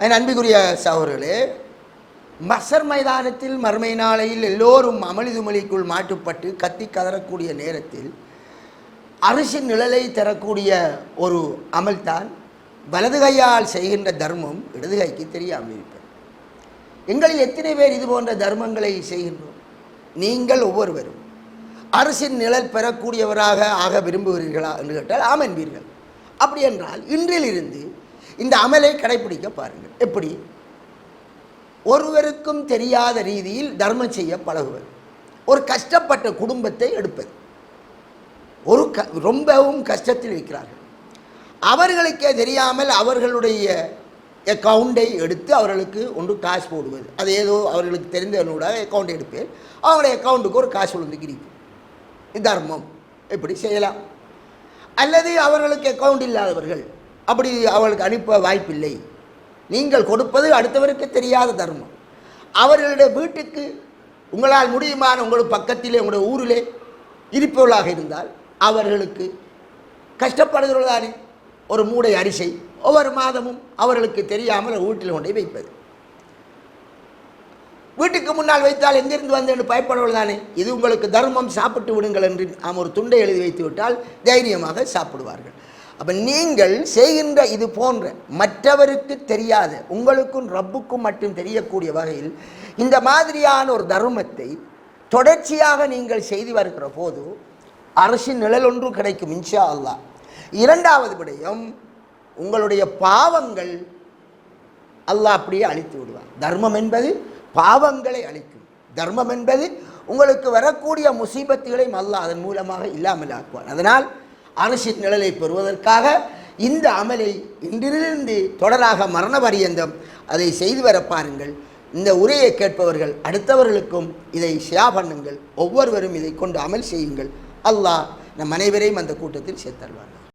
என் அன்பிற்குரிய சகோதரர்களே, மஹ்ஷர் மைதானத்தில் மறுமை நாளையில் எல்லோரும் அமளிதுமளிக்குள் மாட்டுப்பட்டு கத்தி கதறக்கூடிய நேரத்தில் அரிசின் நிழலை தரக்கூடிய ஒரு அமல்தான் வலது கையால் செய்கின்ற தர்மம் இடது கைக்கு தெரியாமல் இருப்பது. எங்களில் எத்தனை பேர் இது போன்ற தர்மங்களை செய்கின்றோம்? நீங்கள் ஒவ்வொருவரும் அரசின் நிழல் பெறக்கூடியவராக ஆக விரும்புகிறீர்களா என்று கேட்டால் ஆம் என்பீர்கள். அப்படி என்றால் இன்றிலிருந்து இந்த அமலை கடைபிடிக்க பாருங்கள். எப்படி? ஒருவருக்கும் தெரியாத ரீதியில் தர்மம் செய்ய பழகுவது. ஒரு கஷ்டப்பட்ட குடும்பத்தை எடுப்பது. ரொம்பவும் கஷ்டத்தில் இருக்கிறார்கள், அவர்களுக்கே தெரியாமல் அவர்களுடைய அக்கௌண்டை எடுத்து அவர்களுக்கு ஒன்று காசு போடுவது. அது ஏதோ அவர்களுக்கு தெரிந்தவனோட அக்கௌண்ட் எடுப்பேன், அவங்களுடைய அக்கௌண்ட்டுக்கு ஒரு காசு விழுந்துக்கிறீங்க. இது தர்மம். எப்படி செய்யலாம்? அல்லது அவர்களுக்கு அக்கௌண்ட் இல்லாதவர்கள், அப்படி அவர்களுக்கு அனுப்ப வாய்ப்பில்லை, நீங்கள் கொடுப்பது அடுத்தவருக்கு தெரியாத தர்மம். அவர்களுடைய வீட்டுக்கு உங்களால் முடியுமான உங்களுக்கு பக்கத்திலே உங்களுடைய ஊரிலே இருப்பவர்களாக இருந்தால் அவர்களுக்கு கஷ்டப்படுகிறதானே ஒரு மூடை அரிசை ஒவ்வொரு மாதமும் அவர்களுக்கு தெரியாமல் வீட்டில் கொண்டே வைப்பது. வீட்டுக்கு முன்னால் வைத்தால் எங்கிருந்து வந்தேன்னு பயப்படுவது தானே. இது உங்களுக்கு தர்மம், சாப்பிட்டு விடுங்கள் என்று நாம் ஒரு துண்டை எழுதி வைத்து விட்டால் தைரியமாக சாப்பிடுவார்கள். அப்போ நீங்கள் செய்கின்ற இது போன்ற மற்றவருக்கு தெரியாத, உங்களுக்கும் ரப்புக்கும் மட்டும் தெரியக்கூடிய வகையில் இந்த மாதிரியான ஒரு தர்மத்தை தொடர்ச்சியாக நீங்கள் செய்து வருகிற போது அரசின் நிழல் ஒன்று கிடைக்கும் இன்ஷா அல்லாஹ். இரண்டாவது விடயம், உங்களுடைய பாவங்கள் அல்லாஹ் அப்படியே அழித்து விடுவார். தர்மம் என்பது பாவங்களை அழிக்கும். தர்மம் என்பது உங்களுக்கு வரக்கூடிய முசீபத்துகளையும் அல்லாஹ் அதன் மூலமாக இல்லாமல் ஆக்குவார். அதனால் அரசின் நிழலை பெறுவதற்காக இந்த அமலை இன்றிலிருந்து தொடராக மரண பரியந்தம் அதை செய்து வர பாருங்கள். இந்த உரையை கேட்பவர்கள் அடுத்தவர்களுக்கும் இதை ஷேர் பண்ணுங்கள். ஒவ்வொருவரும் இதை கொண்டு அமல் செய்யுங்கள். அல்லாஹ் நம் அனைவரையும் அந்த கூட்டத்தில் சேர்த்தருவார்.